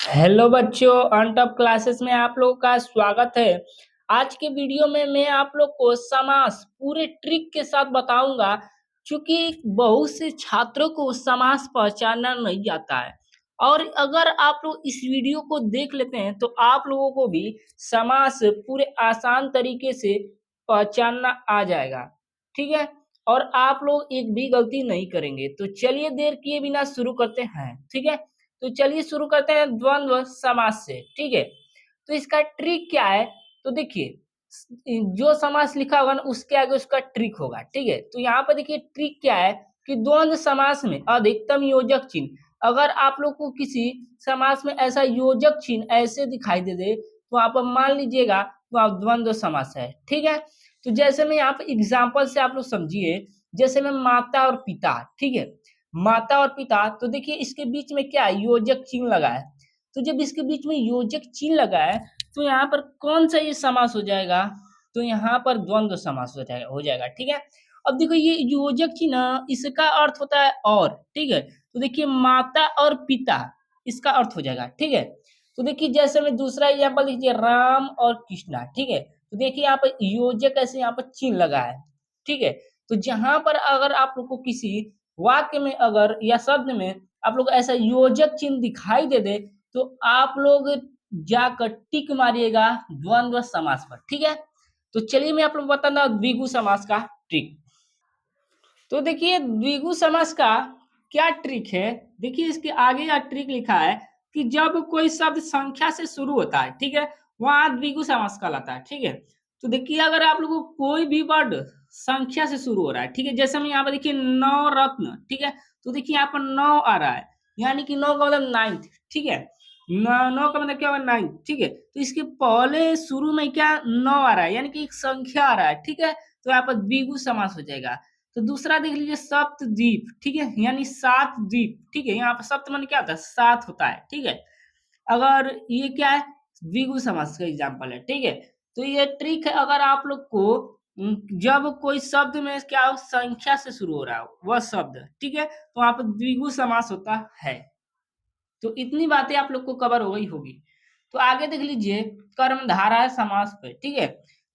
Hello बच्चों, on top classes में आप लोगों का स्वागत है। आज के वीडियो में मैं आप लोग को समास पूरे ट्रिक के साथ बताऊंगा। क्योंकि बहुत से छात्रों को समास पहचानना नहीं आता है, और अगर आप लोग इस वीडियो को देख लेते हैं तो आप लोगों को भी समास पूरे आसान तरीके से पहचानना आ जाएगा। ठीक है, और आप लोग एक भी गलती नहीं करेंगे। तो चलिए देर किए बिना शुरू करते हैं। ठीक है, तो चलिए शुरू करते हैं द्वंद्व समास से। ठीक है, तो इसका ट्रिक क्या है? तो देखिए, जो समास लिखा होगा ना उसके आगे उसका ट्रिक होगा। ठीक है, तो यहाँ पर देखिए ट्रिक क्या है कि द्वंद्व समास में अधिकतम योजक चिन्ह, अगर आप लोग को किसी समास में ऐसा योजक चिन्ह ऐसे दिखाई दे दे तो आप मान लीजिएगा तो आप द्वंद्व समास है। ठीक है, तो जैसे मैं यहाँ पे एग्जाम्पल से आप लोग समझिए, जैसे मैं माता और पिता। ठीक है, माता और पिता, तो देखिए इसके बीच में क्या है, योजक चिन्ह लगा है। तो जब इसके बीच में योजक चिन्ह लगा है तो यहाँ पर कौन सा ये समास हो जाएगा? तो यहाँ पर द्वंद्व समास हो जाएगा। ठीक है, अब देखो ये योजक चिन्ह इसका अर्थ होता है और। ठीक है, तो देखिए माता और पिता इसका अर्थ हो जाएगा। ठीक है, तो देखिए जैसे मैं दूसरा एग्जाम्पल लीजिए, राम और कृष्णा। ठीक है, तो देखिए यहाँ पर योजक ऐसे यहाँ पर चिन्ह लगा है। ठीक है, तो जहां पर अगर आप लोग को किसी वाक्य में अगर या शब्द में आप लोग ऐसा योजक चिन्ह दिखाई दे दे तो आप लोग जाकर टिक मारिएगा द्वंद्व समास पर। ठीक है, तो चलिए मैं आप लोग बताना द्विगु समास का ट्रिक। तो देखिए द्विगु समास का क्या ट्रिक है। देखिए इसके आगे या ट्रिक लिखा है कि जब कोई शब्द संख्या से शुरू होता है, ठीक है, वहां द्विगु समास कहलाता है। ठीक है, तो देखिए अगर आप लोगों को कोई भी वर्ड संख्या से शुरू हो रहा है, ठीक है, जैसे हम यहाँ पर देखिए नौ रत्न। ठीक है, तो देखिए यहाँ पर नौ आ रहा है, यानी कि नौ का मतलब नाइन्थ। ठीक है, नौ का मतलब क्या होगा, नाइन्थ। ठीक है, तो इसके पहले शुरू में क्या नौ आ रहा है, यानी कि एक संख्या आ रहा है। ठीक है, तो यहाँ पर द्विगु समास हो जाएगा। तो दूसरा देख लीजिए सप्तद्वीप। ठीक है, यानी सात द्वीप। ठीक है, यहाँ पर सप्त माने क्या होता है, सात होता है। ठीक है, अगर ये क्या है, द्विगु समास का एग्जाम्पल है। ठीक है, तो ये ट्रिक है, अगर आप लोग को जब कोई शब्द में क्या हो, संख्या से शुरू हो रहा हो वह शब्द। ठीक है, तो वहां पर द्विगु समास होता है। तो इतनी बातें आप लोग को कवर हो गई होगी। तो आगे देख लीजिए कर्मधारय समास पे। ठीक है,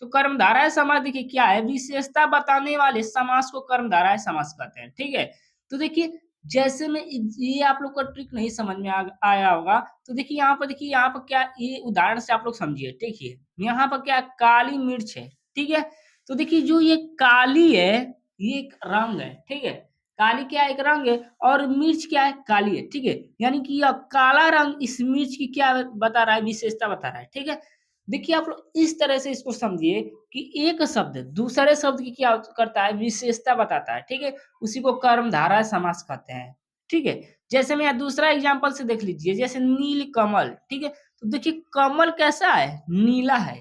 तो कर्मधारय समास देखिए क्या है, विशेषता बताने वाले समास को कर्मधारय समास कहते हैं। ठीक है, तो देखिए जैसे में ये आप लोग को ट्रिक नहीं समझ में आया होगा, तो देखिए यहाँ पर, देखिए यहाँ पर क्या, ये उदाहरण से आप लोग समझिए। देखिए यहाँ पर क्या, काली मिर्च है। ठीक है, तो देखिए जो ये काली है ये एक रंग है। ठीक है, काली क्या है, एक रंग है, और मिर्च क्या है, काली है। ठीक है, यानी कि यह काला रंग इस मिर्च की क्या बता रहा है, विशेषता बता रहा है। ठीक है, देखिए आप लोग इस तरह से इसको समझिए कि एक शब्द दूसरे शब्द की क्या करता है, विशेषता बताता है। ठीक है, उसी को कर्मधारय समास कहते हैं। ठीक है, जैसे मैं यहाँ दूसरा एग्जांपल से देख लीजिए, जैसे नील कमल। ठीक है, तो देखिए कमल कैसा है, नीला है।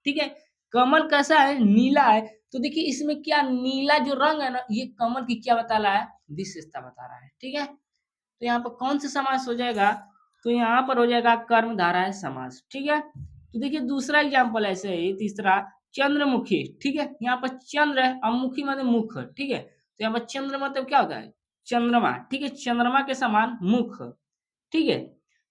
ठीक है, कमल कैसा है, नीला है। तो देखिए इसमें क्या, नीला जो रंग है ना, ये कमल की क्या बता रहा है, विशेषता बता रहा है। ठीक है, तो यहाँ पर कौन सा समास हो जाएगा, तो यहाँ पर हो जाएगा कर्मधारय समास। ठीक है, तो देखिए दूसरा एग्जाम्पल ऐसे ही, तीसरा चंद्रमुखी। ठीक है, यहाँ पर चंद्र है और मुखी मतलब मुख। ठीक है, तो यहाँ पर चंद्र मतलब क्या होता है, चंद्रमा। ठीक है, चंद्रमा के समान मुख। ठीक है,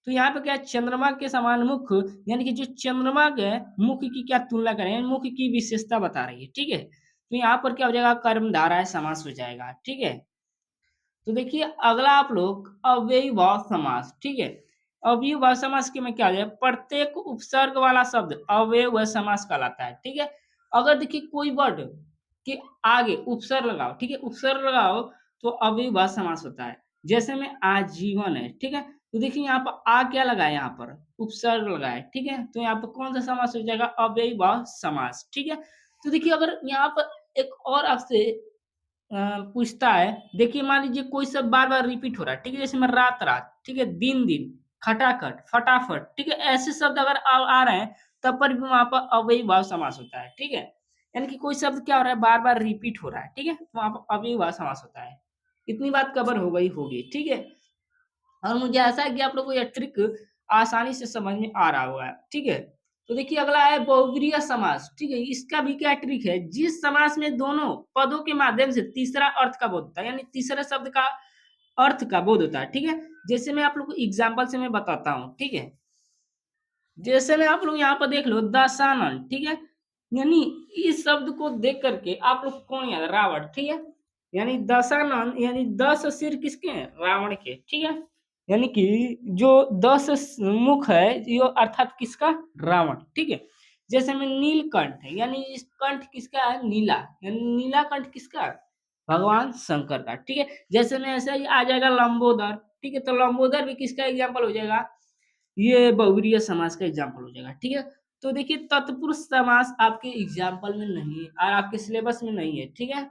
तो यहाँ पे क्या है, चंद्रमा के समान मुख, यानी कि जो चंद्रमा के मुख की क्या तुलना करें, मुख की विशेषता बता रही है। ठीक है, तो यहाँ पर क्या हो जाएगा, कर्मधारय समास हो जाएगा। ठीक है, तो देखिए अगला आप लोग अव्ययीभाव समास। ठीक है, अव्ययीभाव समास के में क्या हो जाए, प्रत्येक उपसर्ग वाला शब्द अव्ययीभाव समास कहलाता है। ठीक है, अगर देखिए कोई वर्ड के आगे उपसर्ग लगाओ, ठीक है, उपसर्ग लगाओ तो अव्ययीभाव समास होता है। जैसे में आजीवन है। ठीक है, तो देखिए यहाँ पर आ क्या लगा है, यहाँ पर उपसर्ग लगा है। ठीक है, तो यहाँ पर कौन सा समास हो जाएगा, अव्ययीभाव समास। ठीक है, तो देखिए अगर यहाँ पर एक और आपसे पूछता है, देखिए मान लीजिए कोई शब्द बार-बार रिपीट हो रहा है। ठीक है, जैसे में रात-रात। ठीक है, दिन-दिन, खटाखट, फटाफट। ठीक है, ऐसे शब्द अगर आ रहे हैं तब पर भी वहाँ पर अव्ययीभाव समास होता है। ठीक है, यानी कि कोई शब्द क्या हो रहा है, बार-बार रिपीट हो रहा है। ठीक है, तो वहाँ पर अव्ययीभाव समास होता है। इतनी बात कवर हो गई होगी। ठीक है, और मुझे आशा है कि आप लोग को यह ट्रिक आसानी से समझ में आ रहा होगा। ठीक है, तो देखिए अगला है बहुव्रीहि समास। ठीक है, इसका भी क्या ट्रिक है, जिस समास में दोनों पदों के माध्यम से तीसरा अर्थ का बोध होता है, यानी तीसरे शब्द का अर्थ का बोध होता है। ठीक है, जैसे मैं आप लोग को एग्जाम्पल से मैं बताता हूँ। ठीक है, जैसे में आप लोग यहाँ पर देख लो दशानन, ठीक है? यानी इस शब्द को देख करके आप लोग को कौन याद है? रावण, ठीक है? यानी दशानन यानी 10 सिर किसके हैं? रावण के, ठीक है? यानी कि जो 10 मुख है ये अर्थात किसका? रावण, ठीक है? जैसे में नीलकंठ है यानी इस कंठ किसका है? नीला, यानी नीला कंठ किसका? भगवान शंकर का, ठीक है? जैसे में ऐसा ही आ जाएगा लंबोदर, ठीक है? तो लंबोदर भी किसका एग्जाम्पल हो जाएगा? ये बहुव्रीहि समास का एग्जाम्पल हो जाएगा, ठीक है? तो देखिए तत्पुरुष समास आपके एग्जाम्पल में नहीं है और आपके सिलेबस में नहीं है, ठीक है?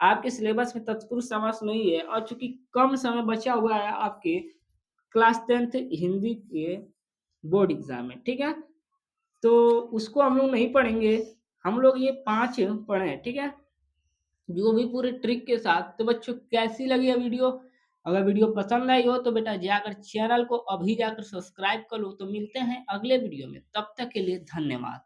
आपके सिलेबस में तत्पुरुष समास नहीं है और चूंकि कम समय बचा हुआ है आपके क्लास 10th हिंदी के बोर्ड एग्जाम में, ठीक है? तो उसको हम लोग नहीं पढ़ेंगे, हम लोग ये 5 पढ़े, ठीक है? जो भी पूरे ट्रिक के साथ। तो बच्चों कैसी लगी है वीडियो? अगर वीडियो पसंद आई हो तो बेटा जाकर चैनल को अभी जाकर सब्सक्राइब कर लो। तो मिलते हैं अगले वीडियो में, तब तक के लिए धन्यवाद।